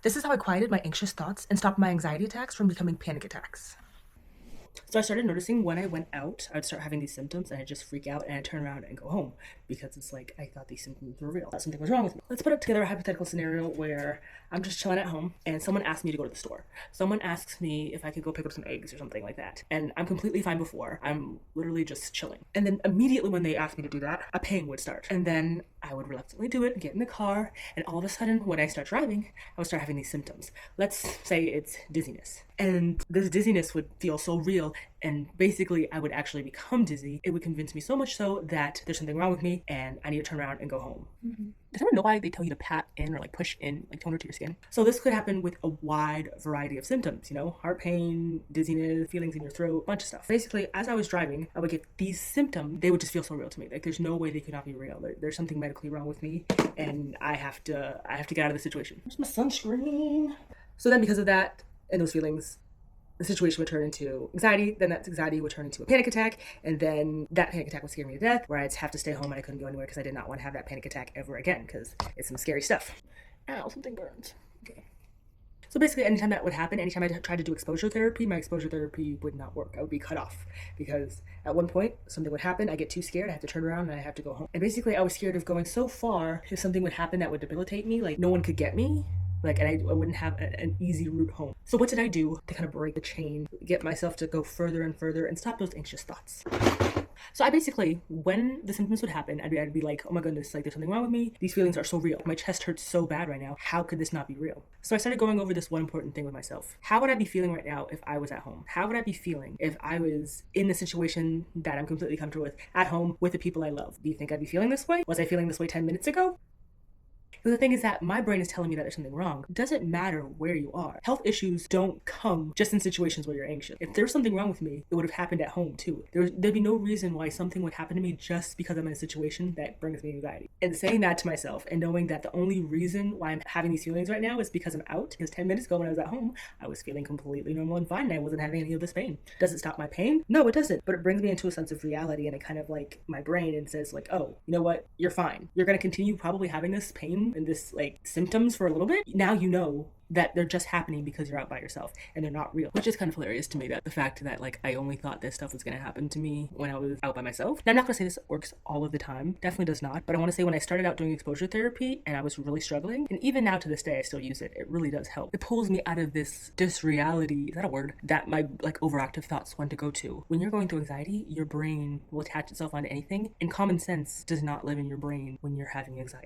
This is how I quieted my anxious thoughts and stopped my anxiety attacks from becoming panic attacks. So I started noticing when I went out, I would start having these symptoms and I'd just freak out and I'd turn around and go home because it's like I thought these symptoms were real. Something was wrong with me. Let's put together a hypothetical scenario where I'm just chilling at home and someone asks me to go to the store. Someone asks me if I could go pick up some eggs or something like that. And I'm completely fine before. I'm literally just chilling. And then immediately when they asked me to do that, a pain would start. And then I would reluctantly do it, get in the car, and all of a sudden when I start driving, I would start having these symptoms. Let's say it's dizziness. And this dizziness would feel so real, and basically I would actually become dizzy. It would convince me so much so that there's something wrong with me and I need to turn around and go home. Does anyone know why they tell you to pat in or like push in like toner to your skin? So this could happen with a wide variety of symptoms, heart pain, dizziness, feelings in your throat, a bunch of stuff. Basically, as I was driving, I would get these symptoms. They would just feel so real to me. Like there's no way they could not be real. There's something medically wrong with me and I have to get out of the situation. Where's my sunscreen? So then because of that and those feelings, the situation would turn into anxiety, then that anxiety would turn into a panic attack, and then that panic attack would scare me to death, where I'd have to stay home and I couldn't go anywhere because I did not want to have that panic attack ever again, because it's some scary stuff. Ow, something burns. Okay. So basically, anytime that would happen, anytime I tried to do exposure therapy, my exposure therapy would not work. I would be cut off because at one point, something would happen, I get too scared, I have to turn around and I have to go home. And basically, I was scared of going so far if something would happen that would debilitate me, like no one could get me. And I wouldn't have an easy route home. So what did I do to kind of break the chain, get myself to go further and further and stop those anxious thoughts? So I basically, when the symptoms would happen, I'd be like, oh my goodness, like there's something wrong with me. These feelings are so real. My chest hurts so bad right now. How could this not be real? So I started going over this one important thing with myself. How would I be feeling right now if I was at home? How would I be feeling if I was in the situation that I'm completely comfortable with, at home with the people I love? Do you think I'd be feeling this way? Was I feeling this way 10 minutes ago? But the thing is that my brain is telling me that there's something wrong. It doesn't matter where you are. Health issues don't come just in situations where you're anxious. If there's something wrong with me, it would have happened at home too. There'd be no reason why something would happen to me just because I'm in a situation that brings me anxiety. And saying that to myself and knowing that the only reason why I'm having these feelings right now is because I'm out, because 10 minutes ago when I was at home, I was feeling completely normal and fine and I wasn't having any of this pain. Does it stop my pain? No, it doesn't. But it brings me into a sense of reality and it kind of like my brain and says like, oh, you know what? You're fine. You're going to continue probably having this pain and this like symptoms for a little bit. Now you know that they're just happening because you're out by yourself and they're not real, which is kind of hilarious to me, that the fact that like I only thought this stuff was going to happen to me when I was out by myself. Now I'm not going to say this works all of the time, definitely does not, but I want to say when I started out doing exposure therapy and I was really struggling, and even now to this day I still use it, it really does help. It pulls me out of this disreality, is that a word, that my like overactive thoughts want to go to. When you're going through anxiety, your brain will attach itself onto anything, and common sense does not live in your brain when you're having anxiety.